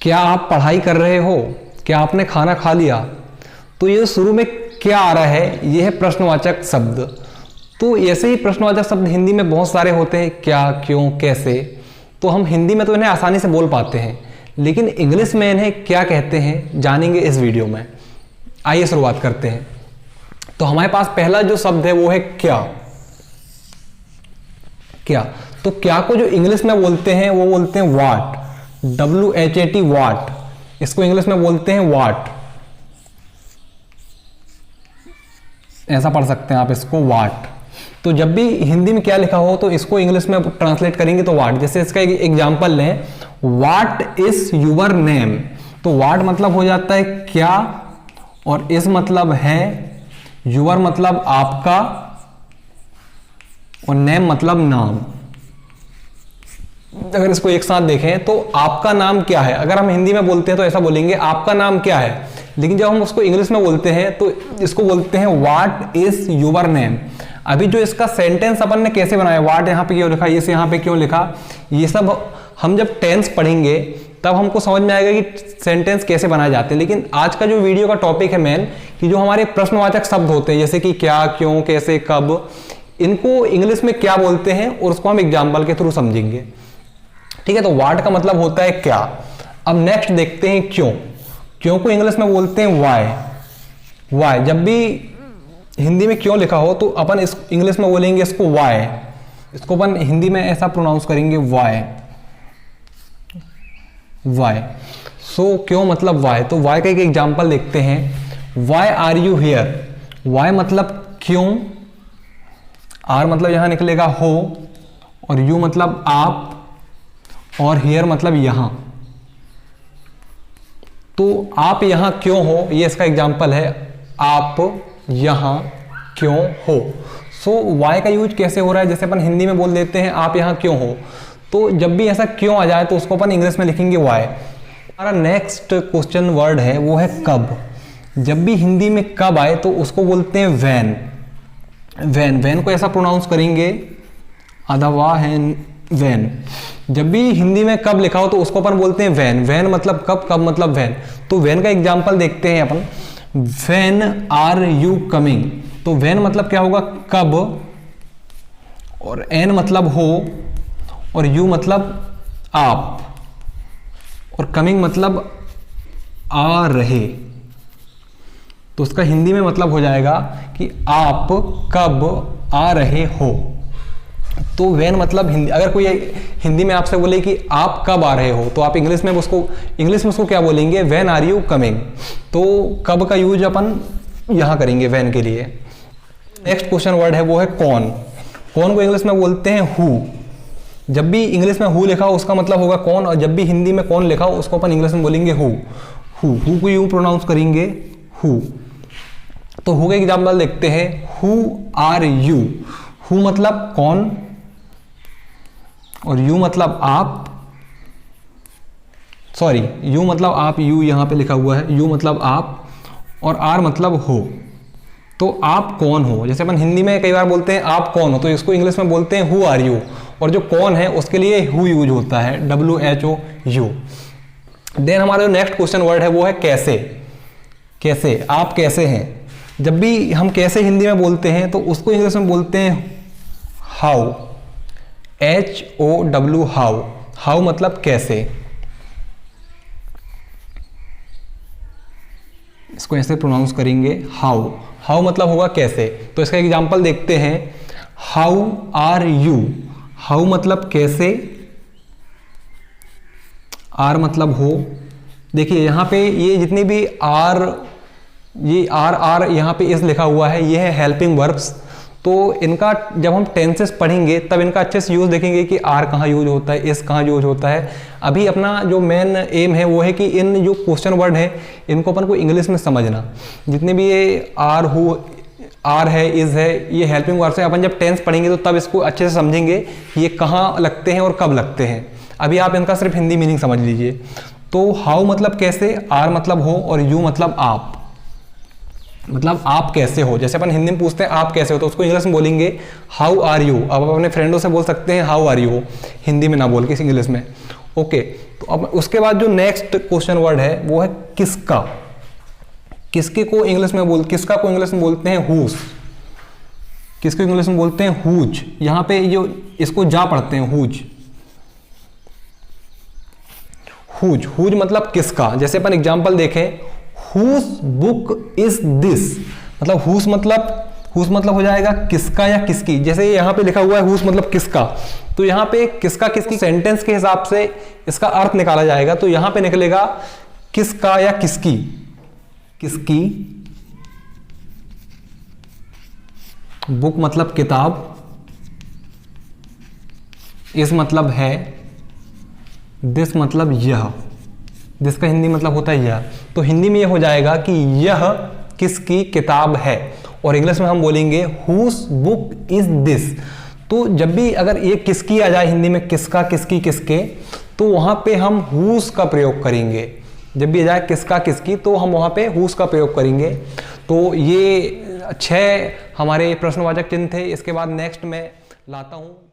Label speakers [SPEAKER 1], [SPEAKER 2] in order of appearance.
[SPEAKER 1] क्या आप पढ़ाई कर रहे हो? क्या आपने खाना खा लिया? तो ये शुरू में क्या आ रहा है, ये है प्रश्नवाचक शब्द। तो ऐसे ही प्रश्नवाचक शब्द हिंदी में बहुत सारे होते हैं, क्या, क्यों, कैसे। तो हम हिंदी में तो इन्हें आसानी से बोल पाते हैं, लेकिन इंग्लिश में इन्हें क्या कहते हैं जानेंगे इस वीडियो में। आइए शुरुआत करते हैं। तो हमारे पास पहला जो शब्द है वो है क्या। क्या, तो क्या को जो इंग्लिश में बोलते हैं वो बोलते हैं व्हाट, WHAT व्हाट। इसको इंग्लिश में बोलते हैं व्हाट, ऐसा पढ़ सकते हैं आप इसको व्हाट। तो जब भी हिंदी में क्या लिखा हो तो इसको इंग्लिश में ट्रांसलेट करेंगे तो व्हाट। जैसे इसका एक एग्जांपल लें, व्हाट इज योर नेम। तो व्हाट मतलब हो जाता है क्या, और इस मतलब है, योर मतलब आपका, और नेम मतलब नाम। अगर इसको एक साथ देखें तो आपका नाम क्या है, अगर हम हिंदी में बोलते हैं तो ऐसा बोलेंगे आपका नाम क्या है, लेकिन जब हम उसको इंग्लिश में बोलते हैं तो इसको बोलते हैं व्हाट इज योर नेम। अभी जो इसका सेंटेंस अपन ने कैसे बनाया, व्हाट यहाँ पे क्यों लिखा, ये यहाँ पे क्यों लिखा, ये सब हम जब टेंस पढ़ेंगे तब हमको समझ में आएगा कि सेंटेंस कैसे बनाए जाते हैं। लेकिन आज का जो वीडियो का टॉपिक है मेन, कि जो हमारे प्रश्नवाचक शब्द होते हैं जैसे कि क्या, क्यों, कैसे, कब, इनको इंग्लिश में क्या बोलते हैं और उसको हम एग्जाम्पल के थ्रू समझेंगे। ठीक है, तो व्हाट का मतलब होता है क्या। अब नेक्स्ट देखते हैं क्यों। क्यों को इंग्लिश में बोलते हैं वाई। वाई, जब भी हिंदी में क्यों लिखा हो तो अपन इस इंग्लिश में बोलेंगे इसको वाई, इसको अपन हिंदी में ऐसा प्रोनाउंस करेंगे वाई, वाई। सो क्यों मतलब वाई। तो वाई का एक एग्जांपल देखते हैं, why are you here. Why मतलब क्यों, आर मतलब यहां निकलेगा हो, और यू मतलब आप, और हियर मतलब यहां। तो आप यहां क्यों हो, ये इसका एग्जांपल है, आप यहां क्यों हो। सो वाई का यूज कैसे हो रहा है, जैसे अपन हिंदी में बोल देते हैं आप यहां क्यों हो, तो जब भी ऐसा क्यों आ जाए तो उसको अपन इंग्लिश में लिखेंगे वाई। हमारा नेक्स्ट क्वेश्चन वर्ड है वो है कब। जब भी हिंदी में कब आए तो उसको बोलते हैं वैन। वैन, वैन को ऐसा प्रोनाउंस करेंगे अथवा है वैन। जब भी हिंदी में कब लिखा हो तो उसको अपन बोलते हैं वैन। वैन मतलब कब, कब मतलब वैन। तो वैन का एग्जांपल देखते हैं अपन, वैन आर यू कमिंग। तो वैन मतलब क्या होगा, कब, और एन मतलब हो, और यू मतलब आप, और कमिंग मतलब आ रहे। तो उसका हिंदी में मतलब हो जाएगा कि आप कब आ रहे हो। तो वैन मतलब हिंदी, अगर कोई हिंदी में आपसे बोले कि आप कब आ रहे हो तो आप इंग्लिश में उसको क्या बोलेंगे, वैन आर यू कमिंग। तो कब का यूज अपन यहां करेंगे वैन के लिए। नेक्स्ट क्वेश्चन वर्ड है वो है कौन। कौन को इंग्लिश में बोलते हैं हु। जब भी इंग्लिश में हु लिखा हो उसका मतलब होगा कौन, और जब भी हिंदी में कौन लिखा हो उसको अपन इंग्लिश में बोलेंगे हु। हु को यूं प्रोनाउंस करेंगे हु। तो हु का एग्जाम्पल देखते हैं, हु आर यू। हु मतलब कौन, और यू मतलब आप, सॉरी यू मतलब आप, यू यहां पे लिखा हुआ है, यू मतलब आप, और आर मतलब हो। तो आप कौन हो, जैसे अपन हिंदी में कई बार बोलते हैं आप कौन हो, तो इसको इंग्लिश में बोलते हैं हु आर यू, और जो कौन है उसके लिए हु यूज होता है, WHOU। देन हमारा जो नेक्स्ट क्वेश्चन वर्ड है वो है कैसे। कैसे, आप कैसे हैं। जब भी हम कैसे हिंदी में बोलते हैं तो उसको इंग्लिश में बोलते हैं हाउ, HOW, हाउ। हाउ मतलब कैसे। इसको ऐसे प्रोनाउंस करेंगे हाउ। हाउ मतलब होगा कैसे। तो इसका एग्जांपल देखते हैं, हाउ आर यू। हाउ मतलब कैसे, आर मतलब हो। देखिए यहाँ पे ये जितनी भी आर, ये आर यहाँ पे इस लिखा हुआ है, ये है हेल्पिंग वर्ब्स। तो इनका जब हम टेंसेस पढ़ेंगे तब इनका अच्छे से यूज देखेंगे कि आर कहाँ यूज होता है, इस कहाँ यूज होता है। अभी अपना जो मेन एम है वो है कि इन जो क्वेश्चन वर्ड है इनको अपन को इंग्लिश में समझना। जितने भी ये आर, हु, आर है, इज है, ये हेल्पिंग वर्ड्स है। अपन जब टेंस पढ़ेंगे तो तब इसको अच्छे से समझेंगे ये कहाँ लगते हैं और कब लगते हैं। अभी आप इनका सिर्फ हिंदी मीनिंग समझ लीजिए। तो हाउ मतलब कैसे, आर मतलब हो, और यू मतलब आप, मतलब आप कैसे हो। जैसे अपन हिंदी में पूछते हैं आप कैसे हो तो उसको इंग्लिश में बोलेंगे हाउ आर यू। अब अपने फ्रेंडों से बोल सकते हैं हाउ आर यू, हिंदी में ना बोल के इंग्लिश में। ओके, तो अब उसके बाद जो नेक्स्ट क्वेश्चन वर्ड है वो है किसका। किसका को इंग्लिश में बोलते हैं हुज। किसको इंग्लिश में बोलते हैं हुज। यहां पे जो इसको जा पढ़ते हैं हुज। हुज, हुज मतलब किसका। जैसे अपन एग्जांपल देखें, हुज बुक इज दिस, मतलब हुज मतलब हो जाएगा किसका या किसकी। जैसे यहां पे लिखा हुआ है हुज मतलब किसका, तो यहां पे किसका किसकी सेंटेंस के हिसाब से इसका अर्थ निकाला जाएगा। तो यहां पे निकलेगा किसका या किसकी। किसकी, बुक मतलब किताब, इस मतलब है, दिस मतलब यह। दिस का हिंदी मतलब होता है यह। तो हिंदी में यह हो जाएगा कि यह किसकी किताब है, और इंग्लिश में हम बोलेंगे हुज बुक इज दिस। तो जब भी अगर ये किसकी आ जाए हिंदी में, किसका, किसकी, किसके, तो वहां पे हम हुज का प्रयोग करेंगे। जब भी आ जाए किसका, किसकी, तो हम वहां पे हुज का प्रयोग करेंगे। तो ये 6 हमारे प्रश्नवाचक चिन्ह थे। इसके बाद नेक्स्ट मैं लाता हूं